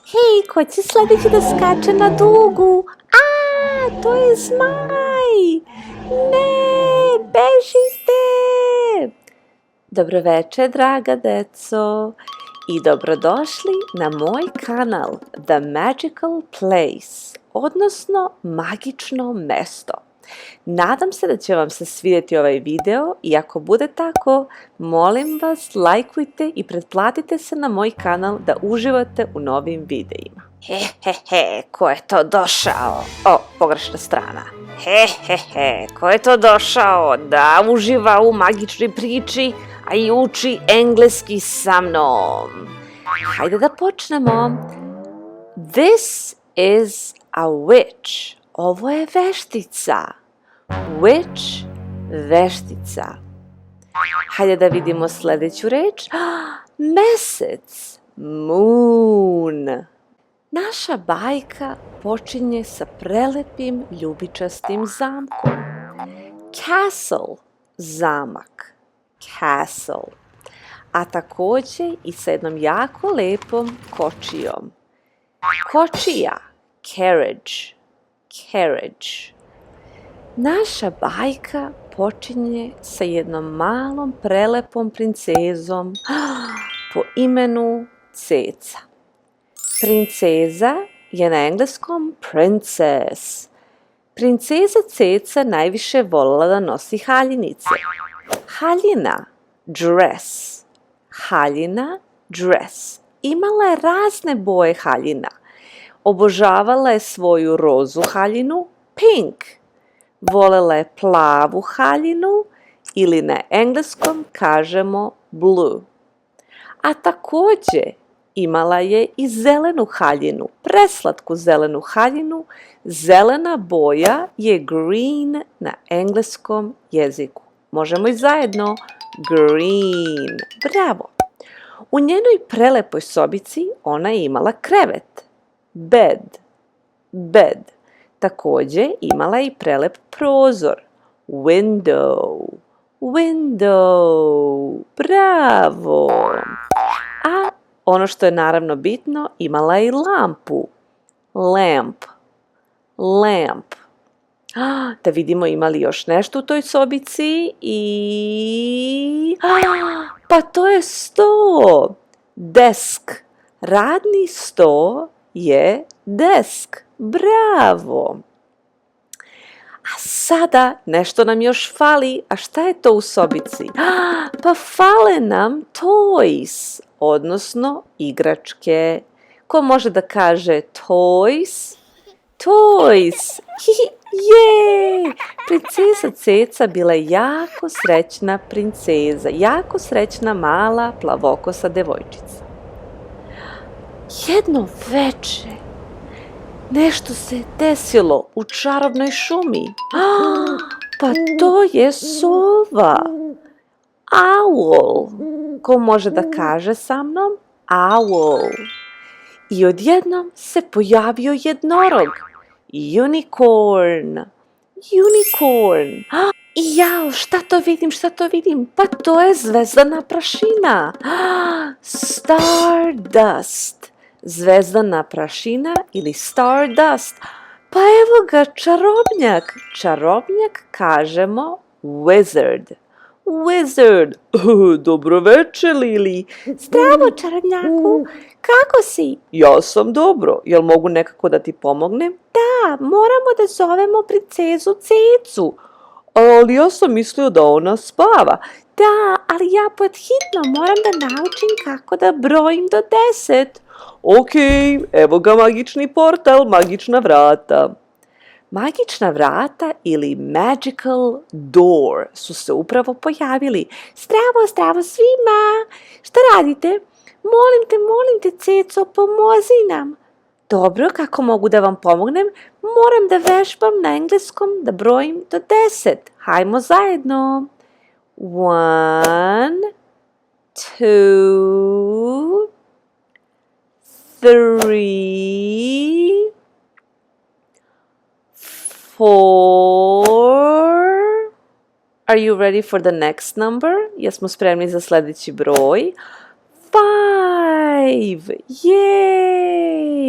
Hej, ko će sledeći da skače na dugu? A, to je zmaj! Ne, bežite! Dobroveče, draga deco, i dobrodošli na moj kanal The Magical Place, odnosno magično mesto. Nadam se da će vam se svidjeti ovaj video i ako bude tako, molim vas lajkujte i pretplatite se na moj kanal da uživate u novim videima. Ko je to došao? O, pogrešna strana. Ko je to došao da uživa u magičnoj priči, a i uči engleski sa mnom? Hajde da počnemo. This is a witch. Ovo je veštica. Witch, veštica. Hajde da vidimo sledeću reč. Mesec, moon. Naša bajka počinje sa prelepim ljubičastim zamkom. Castle, zamak. Castle. A takođe i sa jednom jako lepom kočijom. Kočija, carriage. Carriage. Naša bajka počinje sa jednom malom prelepom princezom po imenu Ceca. Princeza je na engleskom princess. Princeza Ceca najviše voljela da nosi haljinice. Haljina, dress. Haljina, dress. Imala je razne boje haljina. Obožavala je svoju rozu haljinu, pink. Volela je plavu haljinu ili na engleskom kažemo blue. A takođe imala je i zelenu haljinu, preslatku zelenu haljinu. Zelena boja je green na engleskom jeziku. Možemo i zajedno. Green. Bravo. U njenoj prelepoj sobici ona je imala krevet. Bed. Bed. Takođe imala je i prelep prozor. Window. Window. Bravo. A ono što je naravno bitno, imala je i lampu. Lamp. Lamp. Da vidimo ima li još nešto u toj sobici i... Pa to je sto. Desk. Radni sto je desk. Bravo! A sada nešto nam još fali. A šta je to u sobici? Pa fale nam toys, odnosno igračke. Ko može da kaže toys? Toys! Je! Princeza Ceca bila je jako srećna princeza, jako srećna mala plavokosa devojčica. Jedno veče nešto se desilo u čarobnoj šumi. Pa to je sova. Owl. Ko može da kaže sa mnom? Owl. I odjednom se pojavio jednorog. Unicorn. Unicorn. I jao, šta to vidim, šta to vidim? Pa to je zvezdana prašina. Stardust. Zvezdana prašina ili stardust. Pa evo ga, čarobnjak. Čarobnjak kažemo wizard. Wizard. Dobroveče, Lili. Zdravo, čarobnjaku. Kako si? Ja sam dobro. Jel mogu nekako da ti pomognem? Da, moramo da zovemo princezu Cecu. Ali ja sam mislio da ona spava. Da, ali ja pod hitno moram da naučim kako da brojim do 10. Ok, evo ga magični portal, magična vrata. Magična vrata ili magical door su se upravo pojavili. Zdravo, zdravo svima! Šta radite? Molim te, Ceco, pomozi nam. Dobro, kako mogu da vam pomognem? Moram da vežbam na engleskom da brojim do 10. Hajmo zajedno. 1, 2, 3, 4. Are you ready for the next number? Jesmo spremni za sledeći broj? 5. Yay!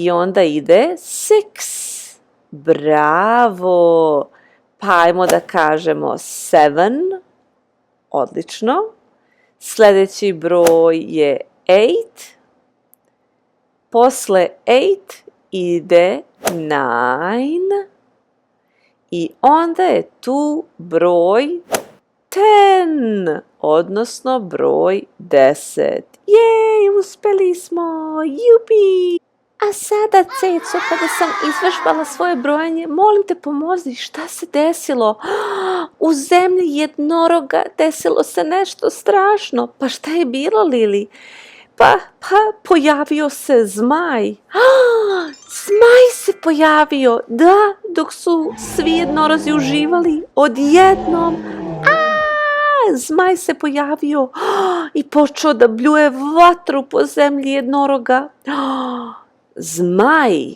i onda ide 6. Bravo! Pa ajmo da kažemo 7. Odlično. Sljedeći broj je 8. Posle 8 ide 9. I onda je tu broj 10, odnosno broj 10. Jej, uspeli smo! Jupi! A sada, Ceco, kada sam izvežbala svoje brojanje, molim te pomozi, šta se desilo? U zemlji jednoroga desilo se nešto strašno. Pa šta je bilo, Lili? Pa pojavio se zmaj. Zmaj se pojavio, da, dok su svi jednorozi uživali, odjednom, zmaj se pojavio i počeo da bljuje vatru po zemlji jednoroga. Zmaj,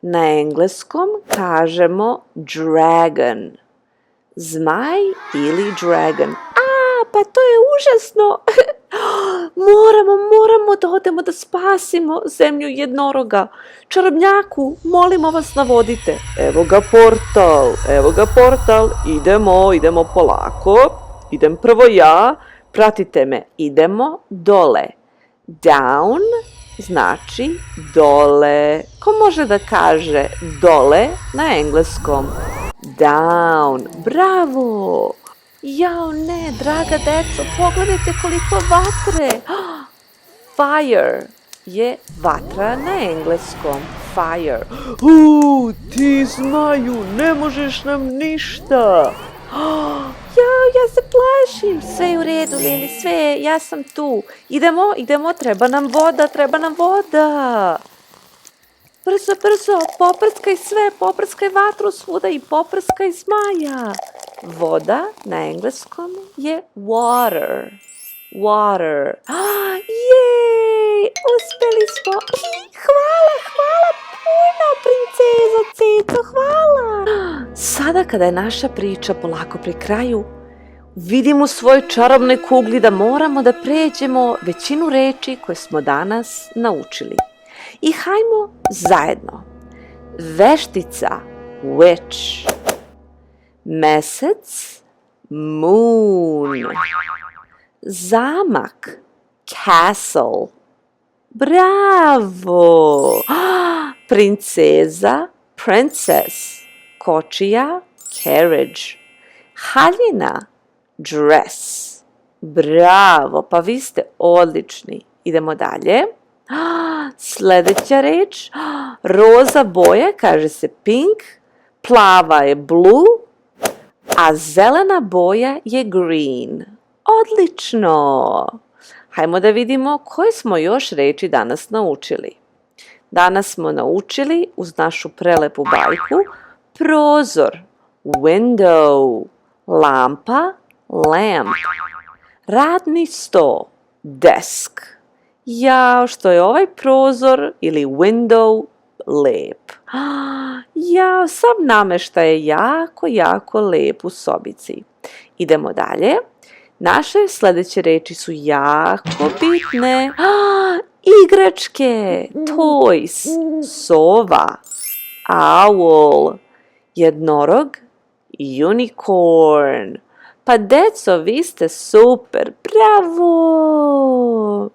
na engleskom kažemo dragon. Zmaj ili dragon. Pa to je užasno. Moramo da odemo da spasimo zemlju jednoroga. Čarobnjaku, molimo vas, navodite. Evo ga portal, idemo polako. Idem prvo ja, pratite me, idemo dole. Down znači dole. Ko može da kaže dole na engleskom? Down, bravo! Jao ne, draga deco, pogledajte koliko vatre. Fire je vatra na engleskom. Fire. Ti zmaju, ne možeš nam ništa. Jao, ja se plašim. Sve je u redu, Lili, sve, ja sam tu. Idemo, treba nam voda. Brzo, poprskaj sve, poprskaj vatru svuda i poprskaj zmaja. Voda na engleskom je water. Jej, uspeli smo. Hvala puno, princezo Ceco, hvala. Sada kada je naša priča polako pri kraju, vidim u svojoj čarobnoj kugli da moramo da pređemo većinu reči koje smo danas naučili. I hajmo zajedno. Veštica, witch. Mesec, moon. Zamak, castle. Bravo! Princeza, princess. Kočija, carriage. Haljina, dress. Bravo, pa vi ste odlični. Idemo dalje. Sljedeća reč, roza boja, kaže se pink, plava je blue, a zelena boja je green. Odlično! Hajmo da vidimo koje smo još reči danas naučili. Danas smo naučili uz našu prelepu bajku prozor, window, lampa, lamp, radni sto, desk. Jao, što je ovaj prozor ili window lep. Jao, sav nameštaj je jako lep u sobici. Idemo dalje. Naše sljedeće reči su jako bitne. Igračke, toys, sova, owl, jednorog, unicorn. Pa deco, vi ste super, bravo!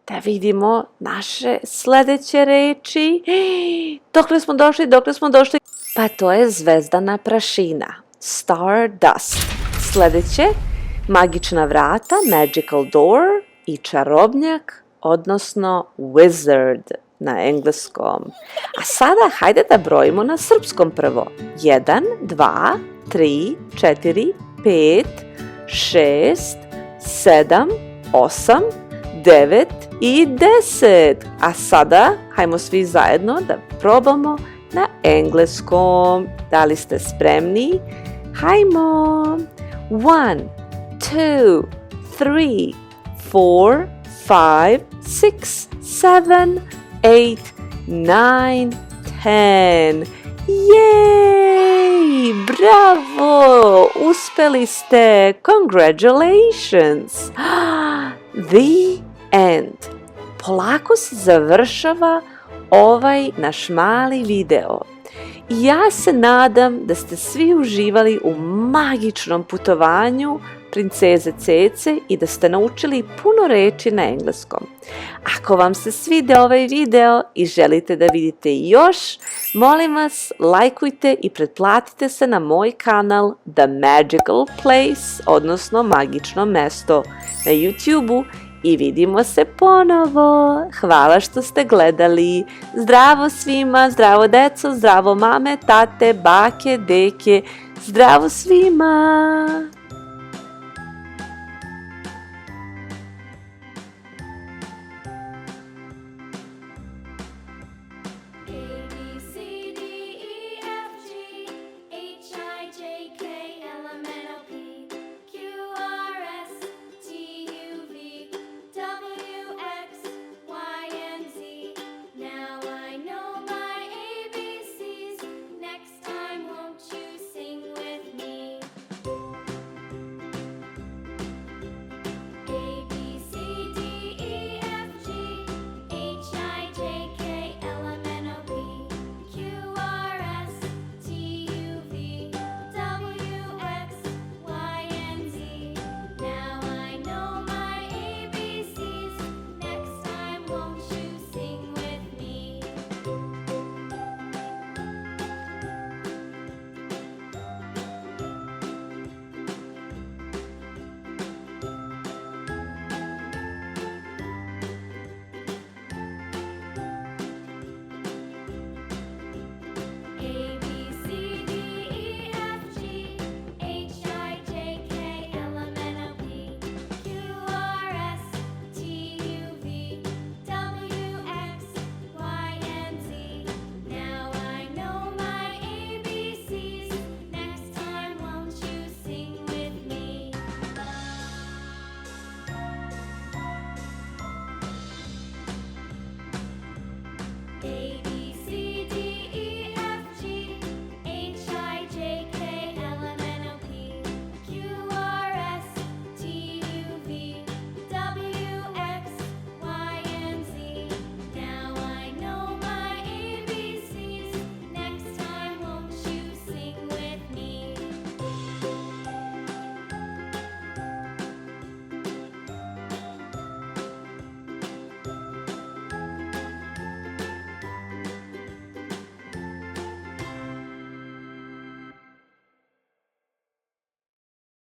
Da vidimo naše sljedeće reči. Dokle smo došli? Pa to je zvezdana prašina. Stardust. Sljedeće, magična vrata, magical door i čarobnjak, odnosno wizard na engleskom. A sada hajde da brojimo na srpskom prvo. 1, 2, 3, 4, 5, 6, 7, 8, 9 i 10. A sada hajmo svi zajedno da probamo na engleskom. Da li ste spremni? Hajmo! 1, 2, 3, 4, 5, 6, 7, 8, 9, 10. Jej! Bravo! Uspeli ste! Congratulations! The end. Polako se završava ovaj naš mali video. I ja se nadam da ste svi uživali u magičnom putovanju princeze Cece i da ste naučili puno reči na engleskom. Ako vam se svidio ovaj video i želite da vidite još, molim vas, lajkujte i pretplatite se na moj kanal The Magical Place, odnosno Magično mesto na YouTube-u i vidimo se ponovo. Hvala što ste gledali. Zdravo svima, zdravo deco, zdravo mame, tate, bake, deke, zdravo svima!